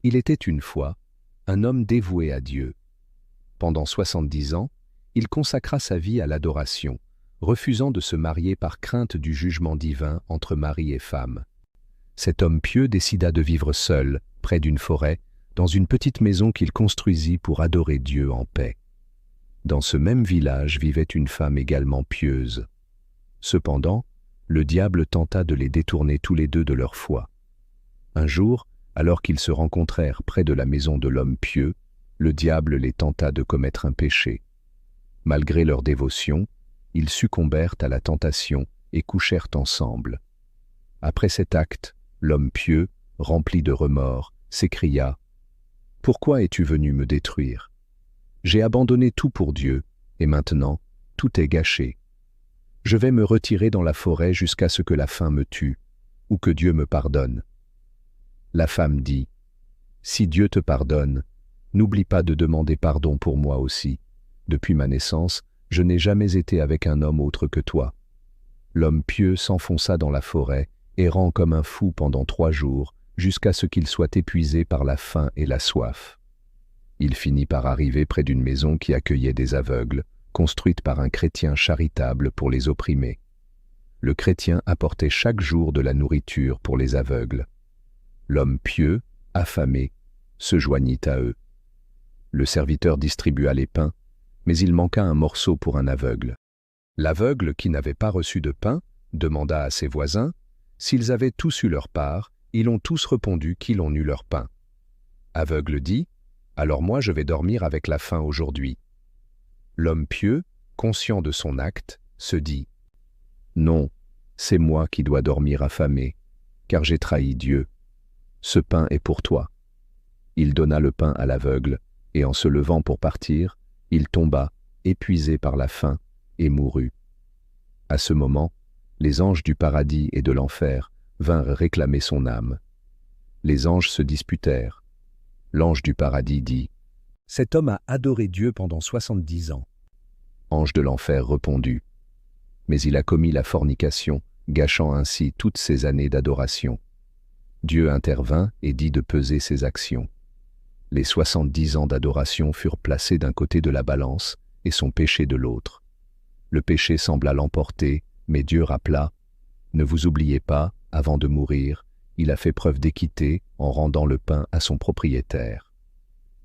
Il était une fois un homme dévoué à Dieu. Pendant 70 ans, il consacra sa vie à l'adoration, refusant de se marier par crainte du jugement divin entre mari et femme. Cet homme pieux décida de vivre seul, près d'une forêt, dans une petite maison qu'il construisit pour adorer Dieu en paix. Dans ce même village vivait une femme également pieuse. Cependant, le diable tenta de les détourner tous les deux de leur foi. Un jour, alors qu'ils se rencontrèrent près de la maison de l'homme pieux, le diable les tenta de commettre un péché. Malgré leur dévotion, ils succombèrent à la tentation et couchèrent ensemble. Après cet acte, l'homme pieux, rempli de remords, s'écria « Pourquoi es-tu venu me détruire? J'ai abandonné tout pour Dieu, et maintenant, tout est gâché. Je vais me retirer dans la forêt jusqu'à ce que la faim me tue, ou que Dieu me pardonne. » La femme dit « Si Dieu te pardonne, n'oublie pas de demander pardon pour moi aussi. Depuis ma naissance, je n'ai jamais été avec un homme autre que toi. » L'homme pieux s'enfonça dans la forêt, errant comme un fou pendant 3 jours, jusqu'à ce qu'il soit épuisé par la faim et la soif. Il finit par arriver près d'une maison qui accueillait des aveugles, construite par un chrétien charitable pour les opprimés. Le chrétien apportait chaque jour de la nourriture pour les aveugles. L'homme pieux, affamé, se joignit à eux. Le serviteur distribua les pains, mais il manqua un morceau pour un aveugle. L'aveugle, qui n'avait pas reçu de pain, demanda à ses voisins s'ils avaient tous eu leur part. Ils ont tous répondu qu'ils ont eu leur pain. Aveugle dit « Alors moi je vais dormir avec la faim aujourd'hui. » L'homme pieux, conscient de son acte, se dit « Non, c'est moi qui dois dormir affamé, car j'ai trahi Dieu. Ce pain est pour toi. » Il donna le pain à l'aveugle, et en se levant pour partir, il tomba, épuisé par la faim, et mourut. À ce moment, les anges du paradis et de l'enfer vinrent réclamer son âme. Les anges se disputèrent. L'ange du paradis dit « Cet homme a adoré Dieu pendant 70 ans. » Ange de l'enfer répondit « Mais il a commis la fornication, gâchant ainsi toutes ses années d'adoration. » Dieu intervint et dit de peser ses actions. Les 70 ans d'adoration furent placés d'un côté de la balance et son péché de l'autre. Le péché sembla l'emporter, mais Dieu rappela « Ne vous oubliez pas, avant de mourir, il a fait preuve d'équité en rendant le pain à son propriétaire. »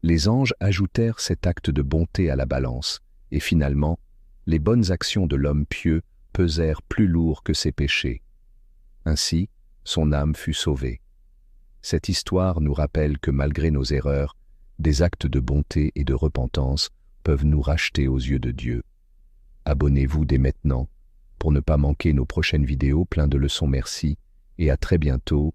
Les anges ajoutèrent cet acte de bonté à la balance, et finalement, les bonnes actions de l'homme pieux pesèrent plus lourd que ses péchés. Ainsi, son âme fut sauvée. Cette histoire nous rappelle que malgré nos erreurs, des actes de bonté et de repentance peuvent nous racheter aux yeux de Dieu. Abonnez-vous dès maintenant pour ne pas manquer nos prochaines vidéos pleines de leçons. Merci et à très bientôt